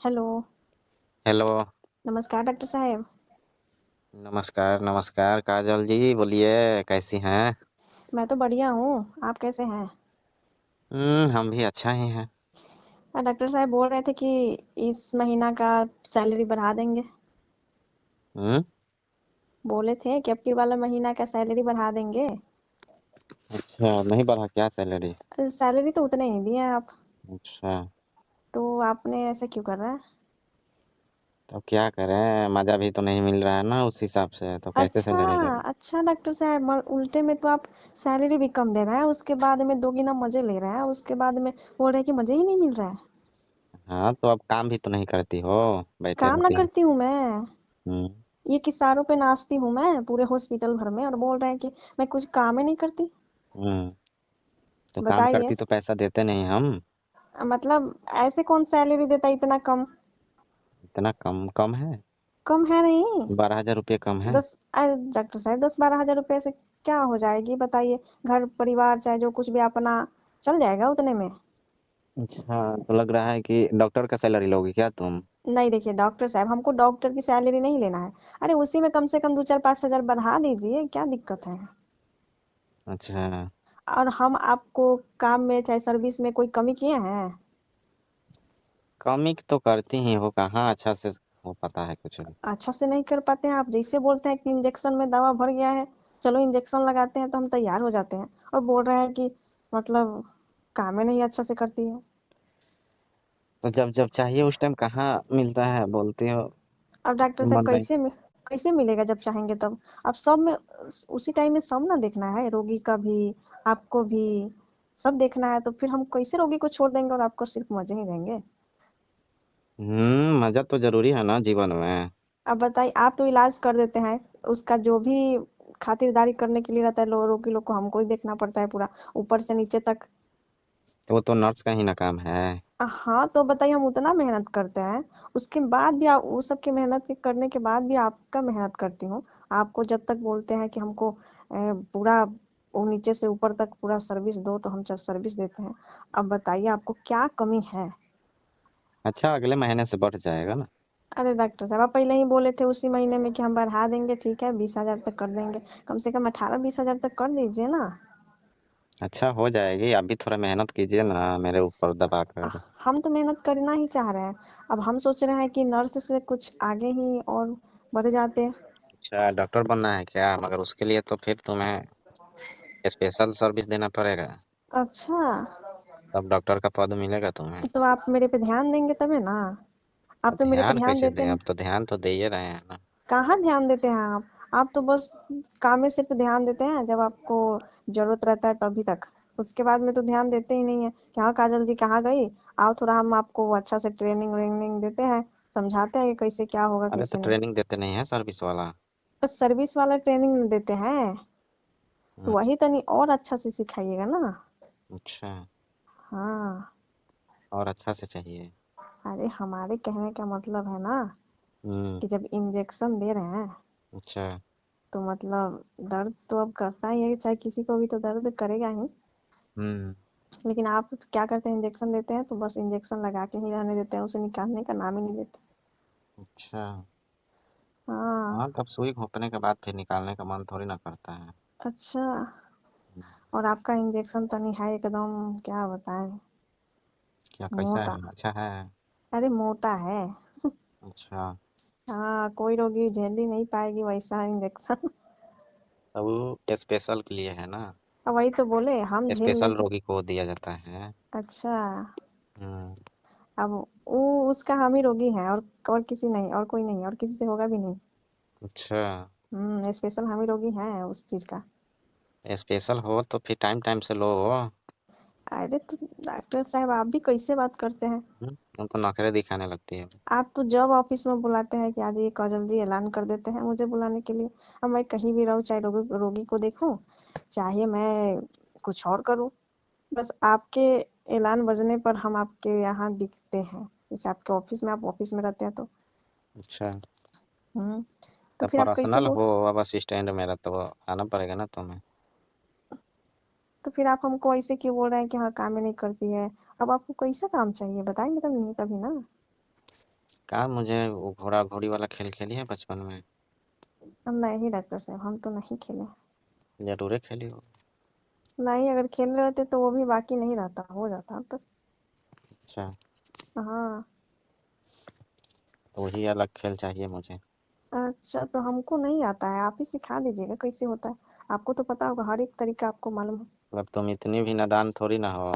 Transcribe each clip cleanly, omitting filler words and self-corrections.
Hello. Hello. नमस्कार doctor साहब। नमस्कार नमस्कार काजल जी, बोलिए कैसी हैं। मैं तो बढ़िया हूँ। आप कैसे हैं? हम भी अच्छा ही हैं। डॉक्टर साहब बोल रहे थे कि इस महीना का सैलरी बढ़ा देंगे। हम्म। बोले थे कि अब की वाला महीना का सैलरी बढ़ा देंगे। अच्छा, नहीं बढ़ा क्या सैलरी? सैलरी तो उतने ही दिए हैं आप। अच्छा, तो आपने ऐसे क्यों कर रहा है? तो क्या करें, मजा भी तो नहीं मिल रहा है ना, उस हिसाब से तो कैसे अच्छा। सैलरी बढ़े। अच्छा डॉक्टर साहब, उल्टे में तो आप सैलरी भी कम दे रहे हैं, उसके बाद में दोगुना मजे ले रहे हैं, उसके बाद में बोल रहे हैं कि मजे ही नहीं मिल रहा है। हाँ, तो अब काम भी तो नहीं करती हो, बैठे काम ना रहती हो। करती हूँ मैं। हम्म। ये किसारों पे नाचती हूँ मैं पूरे हॉस्पिटल भर में, और बोल रहे हैं कि मैं कुछ काम ही नहीं करती। हम्म। तो काम बताइए। करती तो पैसा देते नहीं हम। मतलब ऐसे कौन सैलरी देता है इतना कम? इतना कम कम है? कम है नहीं। 12,000 रुपये कम है। दस अरे डॉक्टर साहब, 10-12 हजार रुपए से क्या हो जाएगी बताइए? घर परिवार चाहे जो कुछ भी अपना चल जाएगा उतने में। अच्छा, तो लग रहा है कि डॉक्टर का सैलरी लोगी क्या तुम? नहीं देखिए डॉक्टर साहब, हमको डॉक्टर की सैलरी नहीं लेना है। अरे उसी में कम से कम 2-4-5 हजार बढ़ा दीजिए, क्या दिक्कत है? अच्छा। और हम आपको काम में चाहे सर्विस में कोई कमी किए हैं? कमी तो करती ही हो, कहाँ अच्छा से हो पाता है कुछ भी। अच्छा से नहीं कर पाते हैं आप। जैसे बोलते हैं कि इंजेक्शन में दवा भर गया है, चलो इंजेक्शन लगाते हैं, तो हम तैयार हो जाते हैं। और बोल रहे हैं कि मतलब काम ही नहीं अच्छा से करती है। तो जब जब चाहिए उस टाइम कहाँ मिलता है बोलते हो। अब डॉक्टर साहब बन रही। कैसे मिलेगा जब चाहेंगे तब? अब सब में उसी टाइम में सब ना देखना है, रोगी का भी, आपको भी, सब देखना है। तो फिर हम कैसे रोगी को छोड़ देंगे और आपको सिर्फ मजे ही देंगे? मजा तो जरूरी है ना जीवन में। अब बताइए, आप तो इलाज कर देते हैं, उसका जो भी खातिरदारी करने के लिए रहता है रोगी लोग को हमको ही देखना पड़ता है पूरा, ऊपर से नीचे तक। तो वो तो नर्स का ही ना काम है। हाँ तो बताइए, हम उतना मेहनत करते हैं, उसके बाद भी आप वो सब की मेहनत के करने के बाद भी आपका मेहनत करती हूँ। आपको जब तक बोलते हैं कि हमको पूरा वो नीचे से ऊपर तक पूरा सर्विस दो, तो हम सर्विस देते हैं। अब बताइए आपको क्या कमी है? अच्छा, अगले महीने से बढ़ जाएगा ना। अरे डॉक्टर साहब, आप पहले ही बोले थे उसी महीने में कि हम बढ़ा देंगे, ठीक है 20 हजार तक कर देंगे। कम से कम 18-20 हजार तक कर दीजिए ना। अच्छा, हो जाएगी, अभी थोड़ा मेहनत कीजिए ना मेरे ऊपर दबा कर। हम तो मेहनत करना ही चाह रहे हैं। अब हम सोच रहे हैं कि नर्स से कुछ आगे ही और बढ़ जाते। अच्छा, डॉक्टर बनना है क्या? मगर उसके लिए तो फिर तुम्हें स्पेशल सर्विस देना पड़ेगा। अच्छा। तब डॉक्टर का पद मिलेगा तुम्हें। तो आप मेरे पे ध्यान देंगे तभी ना। तो आप तो मेरे पे ध्यान ध्यान कैसे देते दें, नहीं। अब तो ध्यान तो दे ही रहे हैं ना। कहाँ ध्यान देते हैं आप? आप तो बस काम में सिर्फ ध्यान देते हैं जब आपको जरूरत रहता है तभी तक। उसके बाद में तो ध्यान देते ही नहीं है कि हाँ काजल जी कहाँ गई, आओ थोड़ा हम आपको अच्छा से ट्रेनिंग व्रेनिंग देते हैं, समझाते हैं कि कैसे क्या होगा अरे तो कैसे नहीं। ट्रेनिंग देते नहीं है सर्विस वाला। बस सर्विस वाला ट्रेनिंग देते हैं। तो हम्म। वही तनी और अच्छा से सिखाइएगा ना। अच्छा। हाँ। और अच्छा से चाहिए। अरे हमारे कहने का मतलब है ना हम्म। कि जब इंजेक्शन दे रहे हैं अच्छा। तो मतलब दर्द तो अब करता ही है, चाहे किसी को भी तो दर्द करेगा ही। हम्म। लेकिन आप क्या करते हैं, इंजेक्शन देते हैं तो बस इंजेक्शन लगा के ही रहने देते हैं, उसे निकालने का नाम ही नहीं लेते। अच्छा। हाँ। हाँ, तब सुई घोंपने के बाद फिर निकालने का मन थोड़ी ना करता है। अच्छा। हम्म। और आपका इंजेक्शन तनी है एकदम, क्या बताएं, क्या कैसा मोटा। है, अच्छा है? अरे मोटा है। अच्छा। हाँ, कोई रोगी झेल ही नहीं पाएगी वैसा इंजेक्शन। तब वो स्पेशल के लिए है ना। अब वही तो बोले हम झेल स्पेशल नहीं। रोगी को दिया जाता है। अच्छा। हम्म। अब वो उसका हम ही रोगी हैं, और किसी नहीं, और कोई नहीं, और किसी से होगा भी नहीं। अच्छा। स्पेशल हम ही रोगी हैं उस चीज का। स्पेशल हो तो फिर टाइम टाइम से लो। अरे तो डॉक्टर साहब, आप भी कैसे बात करते हैं? तुम तो नखरे दिखाने लगती है। आप तो जब ऑफिस में बुलाते हैं कि आज ये काजल जी ऐलान कर देते हैं मुझे बुलाने के लिए। अब मैं कहीं भी रहूं, चाहे रोगी को देखूं, चाहे मैं कुछ और करूं, बस आपके ऐलान बजने पर हम आपके यहाँ दिखते हैं। जैसे आपके ऑफिस में, आप ऑफिस में रहते हैं तो। अच्छा। हम्म। तो तब फिर आप कैसे पर्सनल बोल हो अब असिस्टेंट मेरा तो आना पड़ेगा ना तुम्हें। तो फिर आप हमको ऐसे क्यों बोल रहे हैं कि हाँ काम ही नहीं करती है? अब आपको कैसा काम चाहिए बताएंगे तभी नहीं, तभी ना। कहाँ मुझे वो घोड़ा घोड़ी वाला खेल खेली है बचपन में? नहीं डॉक्टर साहब, हम तो नहीं खेले। जरूर खेली हो। नहीं, अगर खेल रहे होते तो वो भी बाकी नहीं रहता, हो जाता तो। अच्छा, हाँ। तो वही अलग खेल चाहिए मुझे। अच्छा, तो हमको नहीं आता है, आप ही सिखा दीजिएगा कैसे होता है। आपको तो पता होगा, हर एक तरीका आपको मालूम है। मतलब तुम इतनी भी नादान थोड़ी ना हो।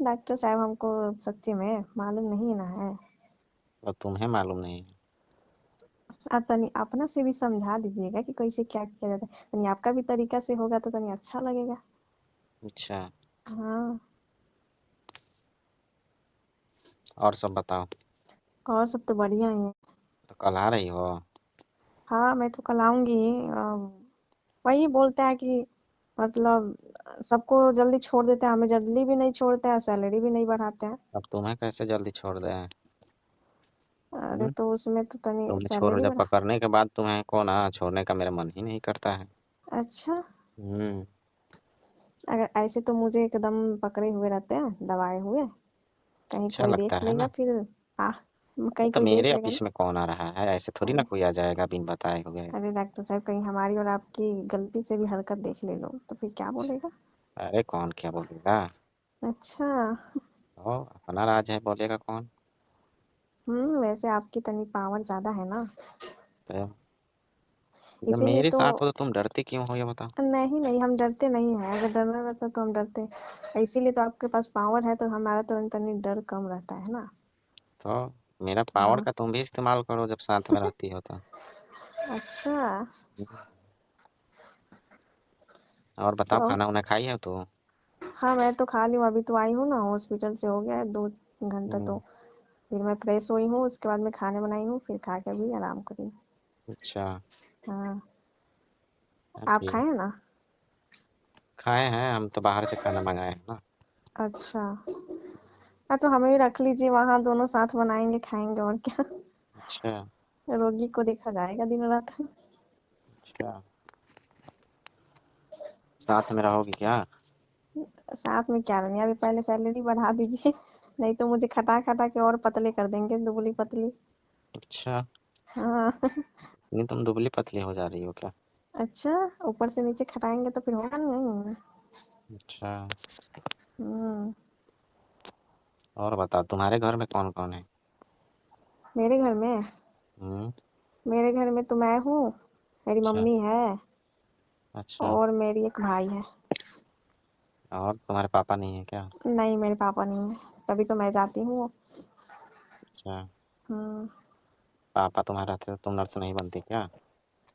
डॉक्टर साहब, हमको सच्ची में मालूम नहीं ना है। मतलब तुम्हें मालूम नहीं है। आप तनी अपना से भी समझा दीजिएगा कि कैसे क्या किया जाता है, तनी आपका भी तरीका से होगा तो तनी अच्छा लगेगा। अच्छा, हाँ। और सब बताओ। और सब तो बढ़िया ही है। तो कल आ रही हो? हाँ, मैं तो कल आऊंगी। वही बोलते हैं कि मतलब सबको जल्दी छोड़ देते हैं, हमें जल्दी भी नहीं छोड़ते हैं, सैलरी भी नहीं बढ़ाते हैं। अब तुम्हें कैसे जल्दी छोड़ दें? अरे तो उसमें तो तनी तुमने छोड़ सैलरी जब बढ़ा। पकड़ने के बाद तुम्हें को ना छोड़ने का मेरा मन ही नहीं करता है। अच्छा। हम्म। अगर ऐसे तो मुझे एकदम पकड़े हुए रहते हैं, दबाए हुए। कहीं अच्छा कोई लगता देख है लेगा ना। फिर। आ कहीं तो कोई देख मेरे लेगा ना। ऑफिस में कौन आ रहा है? ऐसे थोड़ी ना अरे। कोई आ जाएगा बिन बताए हुए। अरे डॉक्टर साहब, कहीं हमारी और आपकी गलती से भी हरकत देख ले लो तो फिर क्या बोलेगा। अरे कौन क्या बोलेगा? अच्छा। ओ, अपना राज है, बोलेगा कौन? वैसे आपकी तनी पावर ज्यादा है ना। तो जब इसीलिए मेरे तो। साथ हो तो तुम डरते क्यों हो, ये बताओ। नहीं नहीं, हम डरते नहीं हैं, अगर डरना रहता तो हम डरते। इसीलिए तो आपके पास पावर है तो हमारा तो तनी डर कम रहता है ना। तो मेरा पावर हाँ। का तुम भी इस्तेमाल करो जब साथ में रहती हो तो। अच्छा। और बताओ, तो खाना वाना खाई है तो? हाँ, मैं तो खा ली हूँ, अभी तो आई हूँ ना हॉस्पिटल से, हो गया है 2 घंटा तो। हम्म। फिर मैं फ्रेश हुई हूँ, उसके बाद मैं खाने बनाई हूँ, फिर खा के भी आराम करी। अच्छा। हाँ। हाँ, आप ठीक। खाए हैं ना। खाए हैं, हम तो बाहर से खाना मंगाए हैं ना। अच्छा। हाँ, तो हमें भी रख लीजिए वहाँ, दोनों साथ बनाएंगे खाएंगे और क्या। अच्छा। रोगी को देखा जाएगा दिन रात। अच्छा, साथ में रहोगी क्या? साथ में क्या रहनी, अभी पहले सैलरी बढ़ा दीजिए। नहीं तो मुझे खटा खटा के और पतले कर देंगे, दुबली पतली। अच्छा, हाँ। नहीं तुम दुबली पतली हो जा रही हो क्या? अच्छा। ऊपर से नीचे खटाएंगे तो फिर होगा नहीं। अच्छा। हम्म। और बताओ, तुम्हारे घर में कौन कौन है? मेरे घर में। हम्म। मेरे घर में तो मैं हूँ, मेरी अच्छा। मम्मी है, अच्छा। और मेरी एक भाई है। और तुम्हारे पापा नहीं है क्या? नहीं, मेरे पापा नहीं है, तभी तो मैं जाती हूँ। अच्छा। हम्म। पापा तुम्हारे रहते तो तुम नर्स नहीं बनती क्या?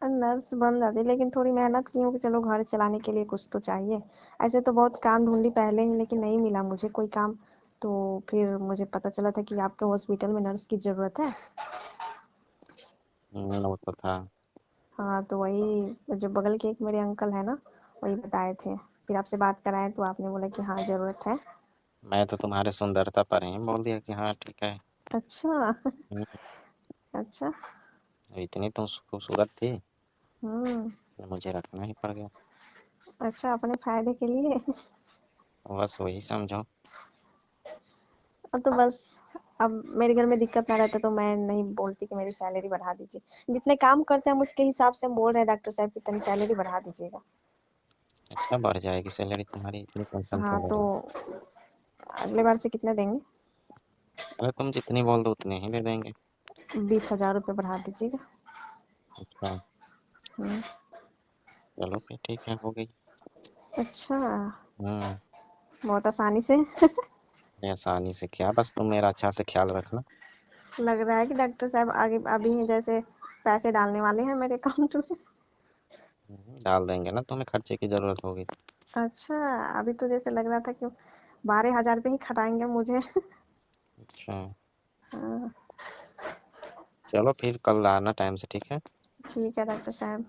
नर्स बन जाती, लेकिन थोड़ी मेहनत की हूँ कि चलो घर चलाने के लिए कुछ तो चाहिए। ऐसे तो बहुत काम ढूंढी पहले ही, लेकिन नहीं मिला मुझे कोई काम। तो फिर मुझे पता चला था कि आपके हॉस्पिटल में नर्स की जरूरत है। वो तो था। हाँ, तो वही जो बगल के एक मेरे अंकल है ना, वही बताए थे। फिर आपसे बात कराए तो आपने बोला कि हाँ जरूरत है। मैं तो तुम्हारे सुंदरता पर ही बोल दिया कि हाँ ठीक है। अच्छा। हम्म, अच्छा। इतनी तुम खूबसूरत थी, हम्म। मुझे रखना ही पड़ गया। अच्छा, अपने फायदे के लिए। बस वही समझो। अब तो बस, अब मेरे घर में दिक्कत ना रहता तो मैं नहीं बोलती कि मेरी सैलरी बढ़ा दीजिए। जितने काम करते हैं हम उसके हिसाब से हम बोल रहे हैं डॉक्टर साहब, कितनी सैलरी बढ़ा दीजिएगा। अच्छा, बढ़ जाएगी सैलरी तुम्हारी, इतनी टेंशन हाँ, क्यों ले तो रही हो? अगले बार से कितने देंगे। अरे तुम जितनी बोल दो उतने ही दे देंगे। 20,000 रुपये बढ़ा दीजिएगा। अच्छा। हम्म। चलो फिर ठीक है, हो गई। अच्छा। हम्म। बहुत आसानी से। बड़ी आसानी से क्या, बस तुम मेरा अच्छा से ख्याल रखना। लग रहा है कि डॉक्टर साहब आगे अभी ही जैसे पैसे डालने वाले हैं मेरे अकाउंट में। डाल देंगे ना, तुम्हें खर्चे की जरूरत होगी। अच्छा। अभी तो जैसे लग रहा था कि 12,000 पे ही खटाएंगे मुझे। अच्छा। हाँ। चलो फिर कल आना टाइम से, ठीक है। ठीक है डॉक्टर साहब।